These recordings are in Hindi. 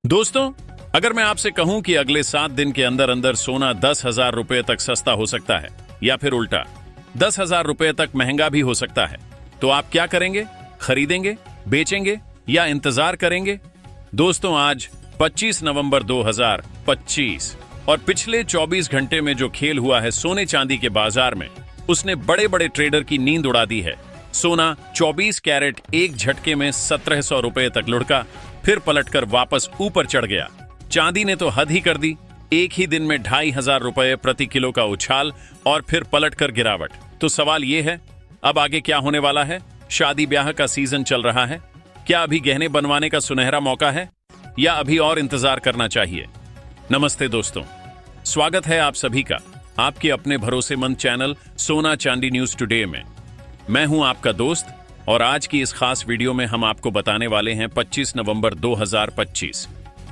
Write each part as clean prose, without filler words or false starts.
दोस्तों, अगर मैं आपसे कहूं कि अगले 7 दिन के अंदर अंदर सोना 10,000 रुपए तक सस्ता हो सकता है या फिर उल्टा 10,000 रुपए तक महंगा भी हो सकता है, तो आप क्या करेंगे? खरीदेंगे, बेचेंगे या इंतजार करेंगे? दोस्तों, आज 25 नवंबर 2025 और पिछले 24 घंटे में जो खेल हुआ है सोने चांदी के बाजार में, उसने बड़े बड़े ट्रेडर की नींद उड़ा दी है। सोना 24 कैरेट एक झटके में 1700 रुपए तक लुढ़का, फिर पलटकर वापस ऊपर चढ़ गया। चांदी ने तो हद ही कर दी, एक ही दिन में 2500 रुपए प्रति किलो का उछाल और फिर पलटकर गिरावट। तो सवाल यह है, अब आगे क्या होने वाला है? शादी ब्याह का सीजन चल रहा है, क्या अभी गहने बनवाने का सुनहरा मौका है या अभी और इंतजार करना चाहिए? नमस्ते दोस्तों, स्वागत है आप सभी का आपके अपने भरोसेमंद चैनल सोना चांदी न्यूज टुडे में। मैं हूं आपका दोस्त और आज की इस खास वीडियो में हम आपको बताने वाले हैं 25 नवंबर 2025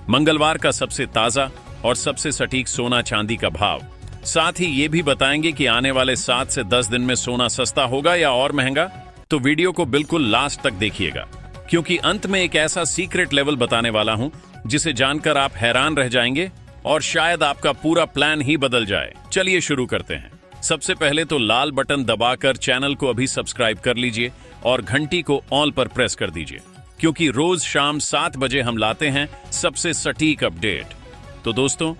मंगलवार का सबसे ताजा और सबसे सटीक सोना चांदी का भाव। साथ ही ये भी बताएंगे कि आने वाले 7 से 10 दिन में सोना सस्ता होगा या और महंगा। तो वीडियो को बिल्कुल लास्ट तक देखिएगा, क्योंकि अंत में एक ऐसा सीक्रेट लेवल बताने वाला हूं जिसे जानकर आप हैरान रह जाएंगे और शायद आपका पूरा प्लान ही बदल जाए। चलिए शुरू करते हैं। सबसे पहले तो लाल बटन दबाकर चैनल को अभी सब्सक्राइब कर लीजिए और घंटी को ऑल पर प्रेस कर दीजिए, क्योंकि रोज शाम 7 बजे हम लाते हैं सबसे सटीक अपडेट। तो दोस्तों,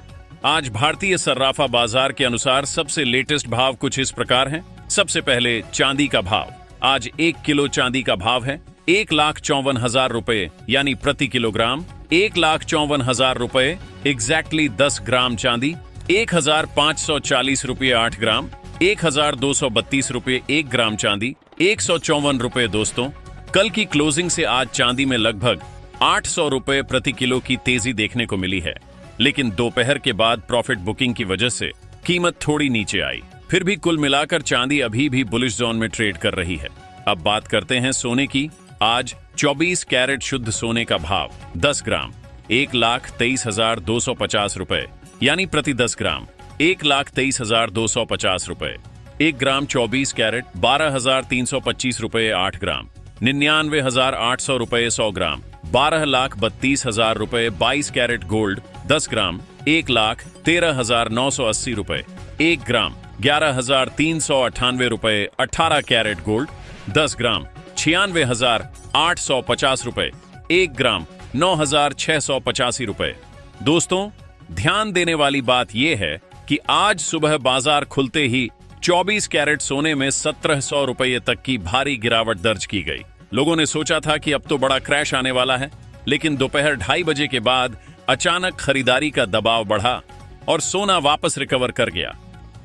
आज भारतीय सर्राफा बाजार के अनुसार सबसे लेटेस्ट भाव कुछ इस प्रकार हैं। सबसे पहले चांदी का भाव। आज 1 किलो चांदी का भाव है 1,54,000 रुपए, यानी प्रति किलोग्राम 1,54,000 रुपए एग्जैक्टली 10 ग्राम चांदी। 1,540 रुपये 8 ग्राम, 1,232 रुपये 1 ग्राम चांदी, 154 रुपये। दोस्तों, कल की क्लोजिंग से आज चांदी में लगभग 800 रुपये प्रति किलो की तेजी देखने को मिली है, लेकिन दोपहर के बाद प्रॉफिट बुकिंग की वजह से कीमत थोड़ी नीचे आई। फिर भी कुल मिलाकर चांदी अभी भी बुलिश जोन में ट्रेड कर रही है। अब बात करते हैं सोने की। आज 24 कैरेट शुद्ध सोने का भाव 10 ग्राम 1,23,250 रुपए, यानी प्रति 10 ग्राम 1,23,250 रुपए। 1 ग्राम 24 कैरेट 12,325 रुपए 8 ग्राम, 99,800 रुपए 100 ग्राम, 12,32,000 रुपए 22 कैरेट गोल्ड 10 ग्राम 1,13,980 रुपए 1 ग्राम, 11,398 रुपए 18 कैरेट गोल्ड 10 ग्राम, 96,850 रुपए 1 ग्राम, 9,685 रुपए। दोस्तों, ध्यान देने वाली बात यह है कि आज सुबह बाजार खुलते ही 24 कैरेट सोने में 1,700 रुपये तक की भारी गिरावट दर्ज की गई। लोगों ने सोचा था कि अब तो बड़ा क्रैश आने वाला है, लेकिन दोपहर 2:30 बजे के बाद अचानक खरीदारी का दबाव बढ़ा और सोना वापस रिकवर कर गया।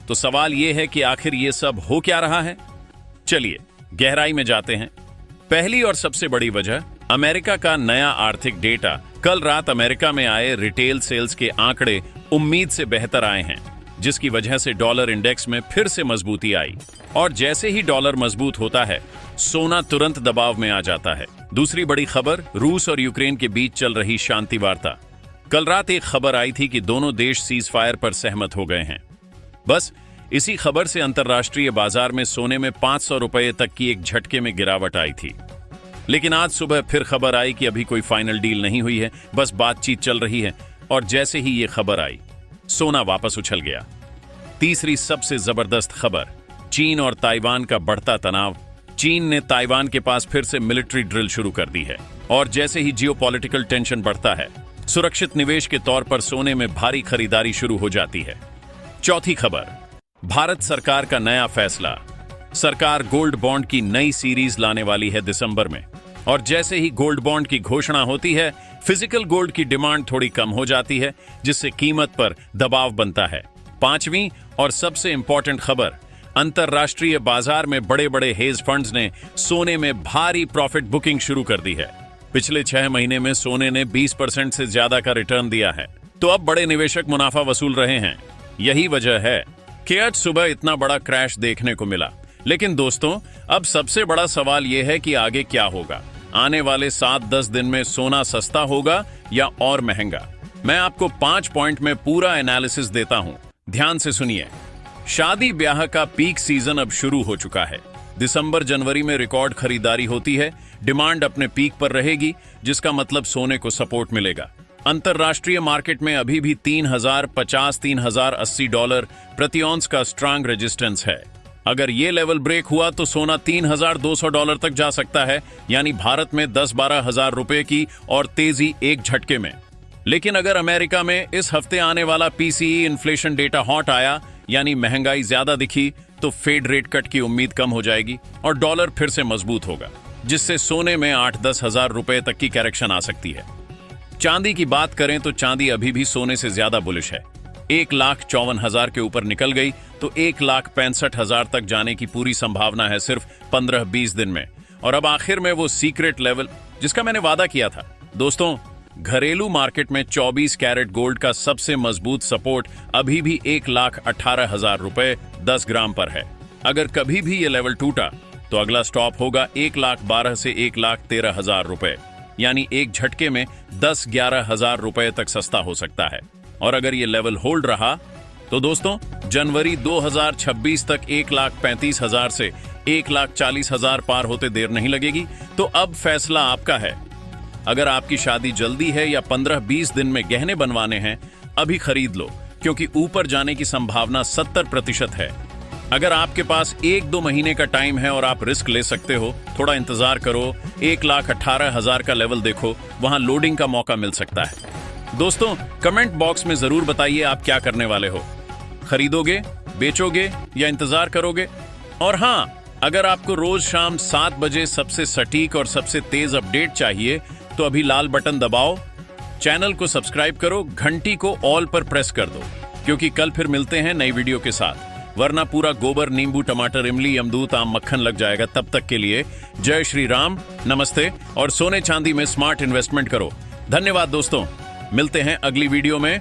तो सवाल यह है कि आखिर ये सब हो क्या रहा है? चलिए गहराई में जाते हैं। पहली और सबसे बड़ी वजह अमेरिका का नया आर्थिक डेटा। कल रात अमेरिका में आए रिटेल सेल्स के आंकड़े उम्मीद से बेहतर आए हैं, जिसकी वजह से डॉलर इंडेक्स में फिर से मजबूती आई। और जैसे ही डॉलर मजबूत होता है, सोना तुरंत दबाव में आ जाता है। दूसरी बड़ी खबर, रूस और यूक्रेन के बीच चल रही शांति वार्ता। कल रात एक खबर आई थी कि दोनों देश सीज फायर पर सहमत हो गए हैं। बस इसी खबर से अंतर्राष्ट्रीय बाजार में सोने में 500 रुपये तक की एक झटके में गिरावट आई थी। लेकिन आज सुबह फिर खबर आई कि अभी कोई फाइनल डील नहीं हुई है, बस बातचीत चल रही है। और जैसे ही ये खबर आई, सोना वापस उछल गया। तीसरी सबसे जबरदस्त खबर, चीन और ताइवान का बढ़ता तनाव। चीन ने ताइवान के पास फिर से मिलिट्री ड्रिल शुरू कर दी है, और जैसे ही जियोपॉलिटिकल टेंशन बढ़ता है, सुरक्षित निवेश के तौर पर सोने में भारी खरीदारी शुरू हो जाती है। चौथी खबर, भारत सरकार का नया फैसला। सरकार गोल्ड बॉन्ड की नई सीरीज लाने वाली है दिसंबर में, और जैसे ही गोल्ड बॉन्ड की घोषणा होती है, फिजिकल गोल्ड की डिमांड थोड़ी कम हो जाती है, जिससे कीमत पर दबाव बनता है। पांचवी और सबसे इंपॉर्टेंट खबर, अंतरराष्ट्रीय बाजार में बड़े बड़े हेज फंड्स ने सोने में भारी प्रॉफिट बुकिंग शुरू कर दी है। पिछले 6 महीने में सोने ने 20% से ज्यादा का रिटर्न दिया है, तो अब बड़े निवेशक मुनाफा वसूल रहे हैं। यही वजह है कि आज सुबह इतना बड़ा क्रैश देखने को मिला। लेकिन दोस्तों, अब सबसे बड़ा सवाल यह है कि आगे क्या होगा। आने वाले 7-10 दिन में सोना सस्ता होगा या और महंगा? मैं आपको 5 पॉइंट में पूरा एनालिसिस देता हूं, ध्यान से सुनिए। शादी ब्याह का पीक सीजन अब शुरू हो चुका है। दिसंबर जनवरी में रिकॉर्ड खरीदारी होती है, डिमांड अपने पीक पर रहेगी, जिसका मतलब सोने को सपोर्ट मिलेगा। अंतरराष्ट्रीय मार्केट में अभी भी $3050 $3080 प्रति ऑन्स का स्ट्रांग रेजिस्टेंस है। अगर ये लेवल ब्रेक हुआ तो सोना $3200 तक जा सकता है, यानी भारत में 10-12 हजार रुपए की और तेजी एक झटके में। लेकिन अगर अमेरिका में इस हफ्ते आने वाला PCE इन्फ्लेशन डेटा हॉट आया, यानी महंगाई ज्यादा दिखी, तो फेड रेट कट की उम्मीद कम हो जाएगी और डॉलर फिर से मजबूत होगा, जिससे सोने में 8-10 हजार रुपए तक की करेक्शन आ सकती है। चांदी की बात करें तो चांदी अभी भी सोने से ज्यादा बुलिश है। 1,54,000 के ऊपर निकल गई तो 1,65,000 तक जाने की पूरी संभावना है सिर्फ 15-20 दिन में। और अब आखिर में वो सीक्रेट लेवल जिसका मैंने वादा किया था। दोस्तों, घरेलू मार्केट में 24 कैरेट गोल्ड का सबसे मजबूत सपोर्ट अभी भी 1,18,000 रुपए 10 ग्राम पर है। अगर कभी भी ये लेवल टूटा तो अगला स्टॉप होगा 1,12,000 से 1,13,000 रुपए, यानी एक झटके में 10-11 हजार रुपए तक सस्ता हो सकता है। और अगर ये लेवल होल्ड रहा तो दोस्तों, जनवरी 2026 तक 1,35,000 से 1,40,000 पार होते देर नहीं लगेगी। तो अब फैसला आपका है। अगर आपकी शादी जल्दी है या 15-20 दिन में गहने बनवाने हैं, अभी खरीद लो, क्योंकि ऊपर जाने की संभावना 70% है। अगर आपके पास 1-2 महीने का टाइम है और आप रिस्क ले सकते हो, थोड़ा इंतजार करो, 1,18,000 का लेवल देखो, वहां लोडिंग का मौका मिल सकता है। दोस्तों, कमेंट बॉक्स में जरूर बताइए आप क्या करने वाले हो। खरीदोगे, बेचोगे या इंतजार करोगे? और हां, अगर आपको रोज शाम 7 बजे सबसे सटीक और सबसे तेज अपडेट चाहिए तो अभी लाल बटन दबाओ, चैनल को सब्सक्राइब करो, घंटी को ऑल पर प्रेस कर दो, क्योंकि कल फिर मिलते हैं नई वीडियो के साथ। वरना पूरा गोबर, नींबू, टमाटर, इमली, अमदूत, आम, मक्खन लग जाएगा। तब तक के लिए जय श्री राम, नमस्ते। और सोने चांदी में स्मार्ट इन्वेस्टमेंट करो। धन्यवाद दोस्तों, मिलते हैं अगली वीडियो में।